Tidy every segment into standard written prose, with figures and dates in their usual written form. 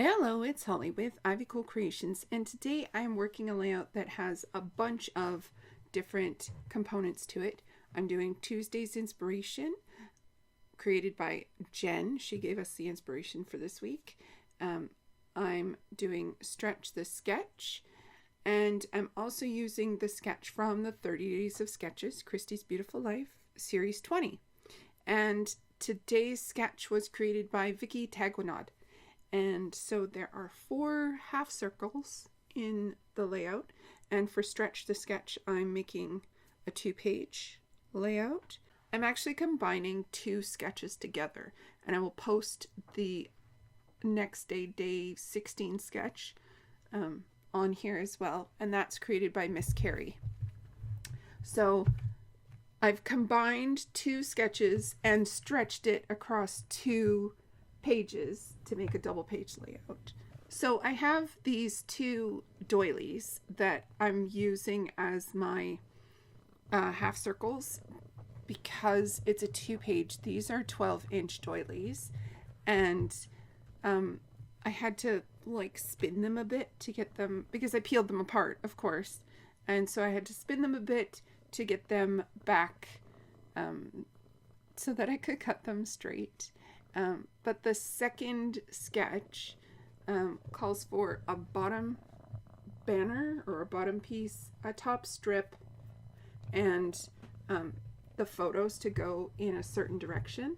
Hello, it's Holly with Ivy Cool Creations, and today I'm working a layout that has a bunch of different components to it. I'm doing Tuesday's inspiration, created by Jen. She gave us the inspiration for this week. I'm doing Stretch the Sketch, and I'm also using the sketch from the 30 Days of Sketches, Christy's Beautiful Life, Series 20. And today's sketch was created by Vicky Taguinod. And so there are 4 half circles in the layout. And for Stretch the Sketch, I'm making a 2-page layout. I'm actually combining 2 sketches together. And I will post the next day 16 sketch on here as well. And that's created by Miss Carrie. So I've combined 2 sketches and stretched it across 2 pages to make a double page layout. So I have these 2 doilies that I'm using as my half circles because it's a 2-page. These are 12-inch doilies, and I had to like spin them a bit to get them, because I peeled them apart, of course, and so I had to spin them a bit to get them back so that I could cut them straight. But the second sketch calls for a bottom banner or a bottom piece, a top strip, and the photos to go in a certain direction.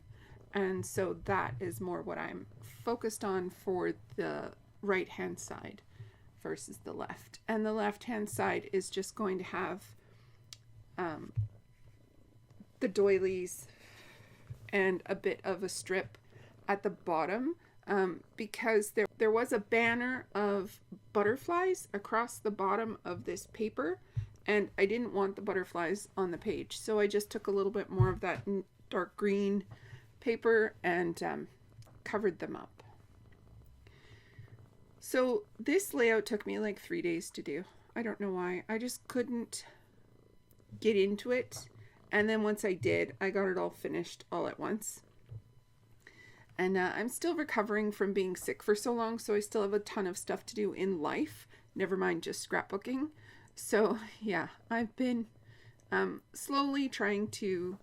And so that is more what I'm focused on for the right hand side versus the left. And the left hand side is just going to have the doilies and a bit of a strip at the bottom, because there was a banner of butterflies across the bottom of this paper, and I didn't want the butterflies on the page, so I just took a little bit more of that dark green paper and covered them up. So this layout took me like 3 days to do. I don't know why. I just couldn't get into it, and then once I did, I got it all finished all at once. And I'm still recovering from being sick for so long, so I still have a ton of stuff to do in life, never mind just scrapbooking. So yeah, I've been slowly trying to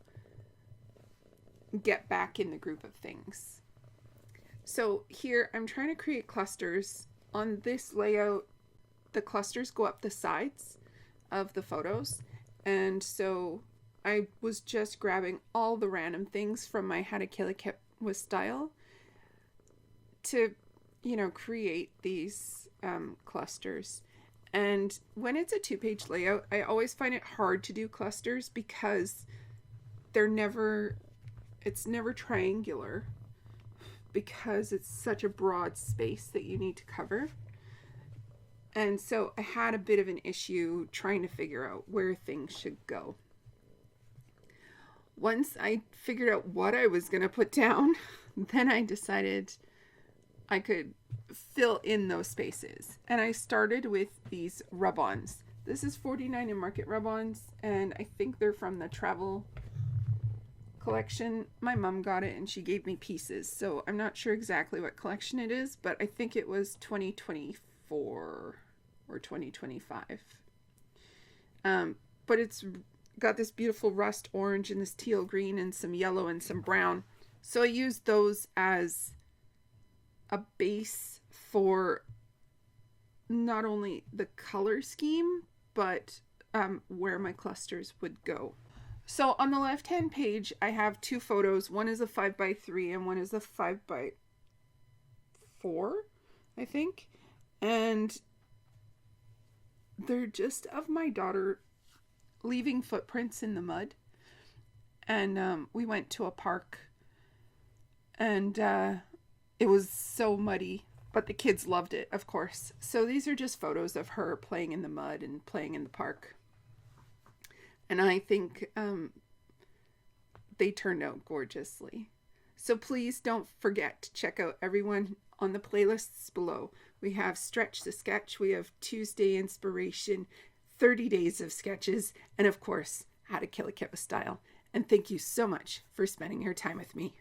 get back in the groove of things. So here I'm trying to create clusters. On this layout, the clusters go up the sides of the photos, and so I was just grabbing all the random things from my How to Kill a Cat with Style to, create these clusters. And when it's a 2-page layout, I always find it hard to do clusters because it's never triangular, because it's such a broad space that you need to cover. And so I had a bit of an issue trying to figure out where things should go. Once I figured out what I was going to put down, then I decided I could fill in those spaces. And I started with these rub-ons. This is 49 in Market rub-ons, and I think they're from the travel collection. My mom got it and she gave me pieces, so I'm not sure exactly what collection it is, but I think it was 2024 or 2025. But it's got this beautiful rust orange and this teal green and some yellow and some brown. So I used those as a base for not only the color scheme, but where my clusters would go. So on the left hand page, I have 2 photos. One is a 5x3 and one is a 5x4, I think. And they're just of my daughter leaving footprints in the mud. And we went to a park, and it was so muddy, but the kids loved it, of course. So these are just photos of her playing in the mud and playing in the park. And I think they turned out gorgeously. So please don't forget to check out everyone on the playlists below. We have Stretch the Sketch, we have Tuesday Inspiration, 30 Days of Sketches, and of course, How to Kill a Cat with Style. And thank you so much for spending your time with me.